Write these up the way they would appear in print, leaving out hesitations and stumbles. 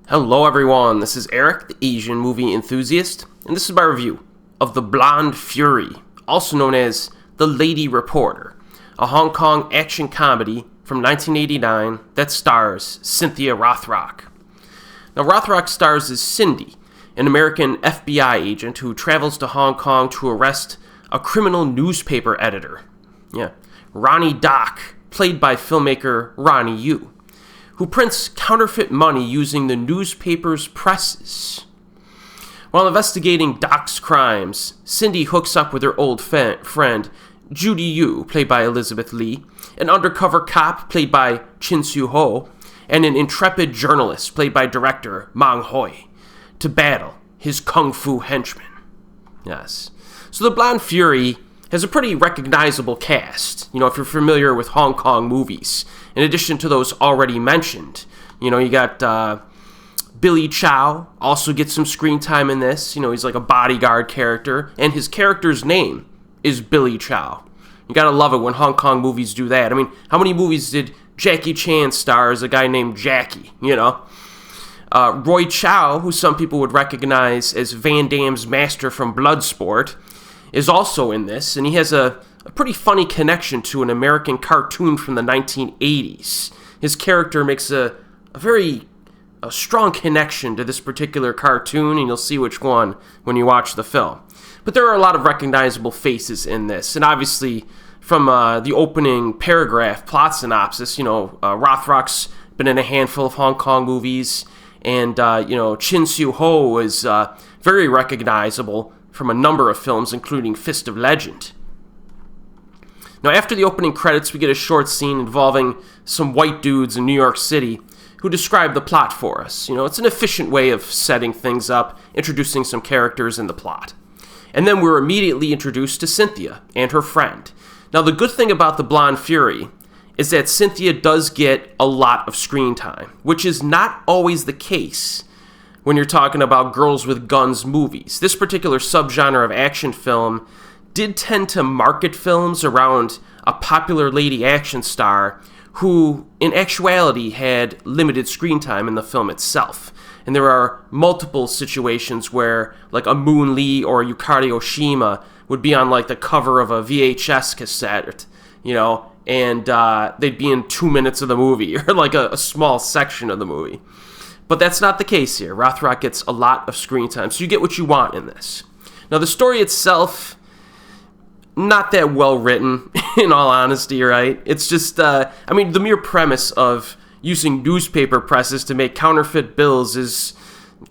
Hello everyone, this is Erik, the Asian movie enthusiast, and this is my review of The Blonde Fury, also known as The Lady Reporter, a Hong Kong action comedy from 1989 that stars Cynthia Rothrock. Now, Rothrock stars as Cindy, an American FBI agent who travels to Hong Kong to arrest a criminal newspaper editor. Ronny Dak, played by filmmaker Ronny Yu, who prints counterfeit money using the newspaper's presses. While investigating Dak's crimes, Cindy hooks up with her old friend, Judy Yu, played by Elizabeth Lee, an undercover cop, played by Chin Siu-ho, and an intrepid journalist, played by director Mang Hoi, to battle his kung fu henchmen. Yes. So The Blonde Fury has a pretty recognizable cast, if you're familiar with Hong Kong movies. In addition to those already mentioned, you got Billy Chow, also gets some screen time in this. He's like a bodyguard character, and his character's name is Billy Chow. You gotta love it when Hong Kong movies do that. I mean, how many movies did Jackie Chan star as a guy named Jackie, Roy Chow, who some people would recognize as Van Damme's master from Bloodsport, is also in this, and he has a pretty funny connection to an American cartoon from the 1980s. His character makes a very strong connection to this particular cartoon, and you'll see which one when you watch the film. But there are a lot of recognizable faces in this, and obviously from the opening paragraph plot synopsis, Rothrock's been in a handful of Hong Kong movies, and Chin Siu-ho is very recognizable from a number of films, including Fist of Legend. Now, after the opening credits, we get a short scene involving some white dudes in New York City who describe the plot for us. It's an efficient way of setting things up, introducing some characters in the plot. And then we're immediately introduced to Cynthia and her friend. Now, the good thing about The Blonde Fury is that Cynthia does get a lot of screen time, which is not always the case when you're talking about girls with guns movies. This particular subgenre of action film did tend to market films around a popular lady action star who, in actuality, had limited screen time in the film itself. And there are multiple situations where, like, a Moon Lee or a Yukari Oshima would be on, like, the cover of a VHS cassette, and they'd be in 2 minutes of the movie, or, like, a small section of the movie. But that's not the case here. Rothrock gets a lot of screen time, so you get what you want in this. Now, the story itself, not that well written, in all honesty, right? It's just, the mere premise of using newspaper presses to make counterfeit bills is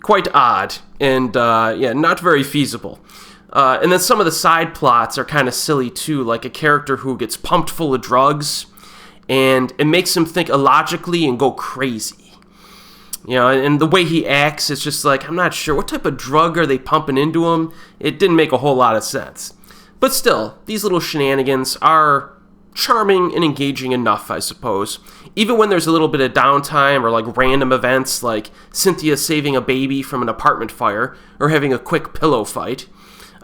quite odd and, not very feasible. And then some of the side plots are kind of silly, too, like a character who gets pumped full of drugs, and it makes him think illogically and go crazy. And the way he acts, it's just like, I'm not sure, what type of drug are they pumping into him? It didn't make a whole lot of sense. But still, these little shenanigans are charming and engaging enough, I suppose. Even when there's a little bit of downtime or like random events like Cynthia saving a baby from an apartment fire or having a quick pillow fight,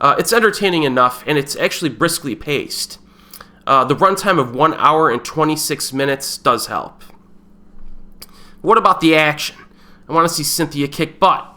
it's entertaining enough, and it's actually briskly paced. The runtime of 1 hour and 26 minutes does help. What about the action? I want to see Cynthia kick butt.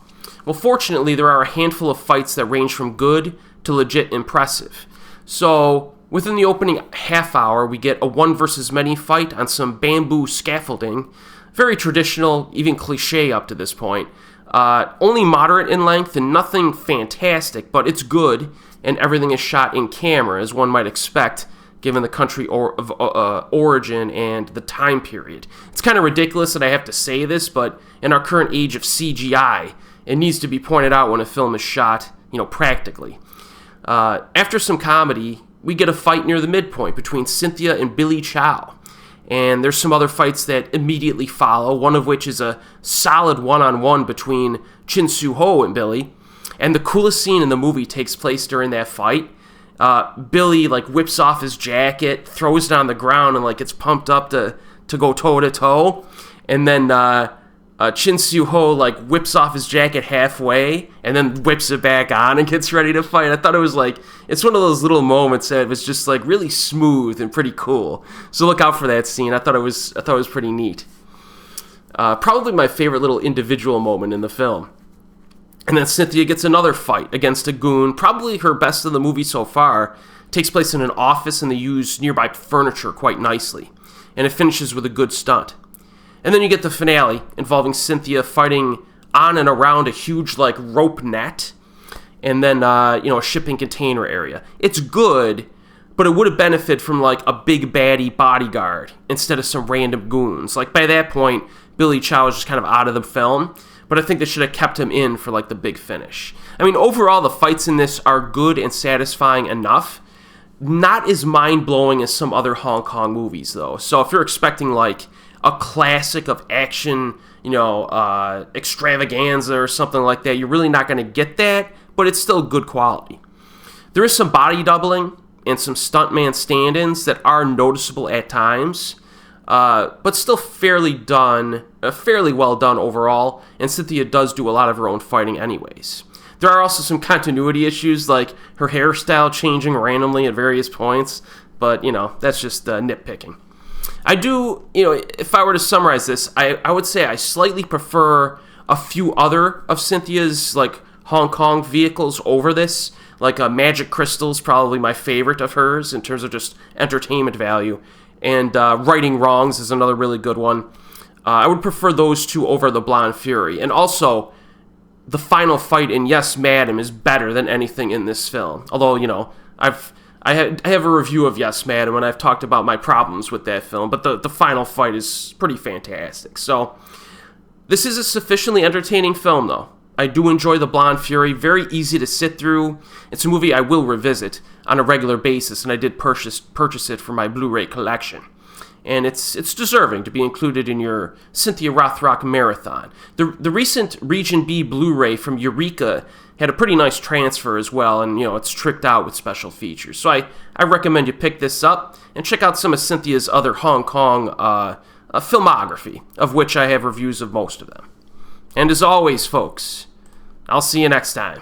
Well, fortunately, there are a handful of fights that range from good to legit impressive. So, within the opening half hour, we get a one versus many fight on some bamboo scaffolding. Very traditional, even cliche up to this point. Only moderate in length and nothing fantastic, but it's good, and everything is shot in camera, as one might expect, given the country of origin and the time period. It's kind of ridiculous that I have to say this, but in our current age of CGI, it needs to be pointed out when a film is shot, practically. After some comedy, we get a fight near the midpoint between Cynthia and Billy Chow. And there's some other fights that immediately follow, one of which is a solid one-on-one between Chin Siu-ho and Billy. And the coolest scene in the movie takes place during that fight. Billy whips off his jacket, throws it on the ground, and gets pumped up to go toe to toe, and then Chin Siu-ho whips off his jacket halfway, and then whips it back on and gets ready to fight. I thought it was it's one of those little moments that was just really smooth and pretty cool. So look out for that scene. I thought it was pretty neat. Probably my favorite little individual moment in the film. And then Cynthia gets another fight against a goon, probably her best of the movie so far. Takes place in an office, and they use nearby furniture quite nicely. And it finishes with a good stunt. And then you get the finale, involving Cynthia fighting on and around a huge, like, rope net, and then, a shipping container area. It's good, but it would have benefited from, like, a big baddie bodyguard instead of some random goons. Like, by that point, Billy Chow was just kind of out of the film, but I think they should have kept him in for, like, the big finish. I mean, overall, the fights in this are good and satisfying enough. Not as mind-blowing as some other Hong Kong movies, though. So if you're expecting, like, a classic of action, extravaganza or something like that, you're really not going to get that, but it's still good quality. There is some body doubling and some stuntman stand-ins that are noticeable at times, but still fairly well done overall, and Cynthia does do a lot of her own fighting anyways. There are also some continuity issues, like her hairstyle changing randomly at various points, but, that's just nitpicking. I do, if I were to summarize this, I would say I slightly prefer a few other of Cynthia's, like, Hong Kong vehicles over this. Like, Magic Crystal's probably my favorite of hers in terms of just entertainment value. And Righting Wrongs is another really good one. I would prefer those two over The Blonde Fury. And also, the final fight in Yes, Madam is better than anything in this film. Although, I have a review of Yes, Madam, and I've talked about my problems with that film, but the final fight is pretty fantastic. So, this is a sufficiently entertaining film, though. I do enjoy The Blonde Fury, very easy to sit through. It's a movie I will revisit on a regular basis, and I did purchase it for my Blu-ray collection. And it's deserving to be included in your Cynthia Rothrock marathon. The recent Region B Blu-ray from Eureka had a pretty nice transfer as well, and it's tricked out with special features. So I recommend you pick this up and check out some of Cynthia's other Hong Kong filmography, of which I have reviews of most of them. And as always, folks, I'll see you next time.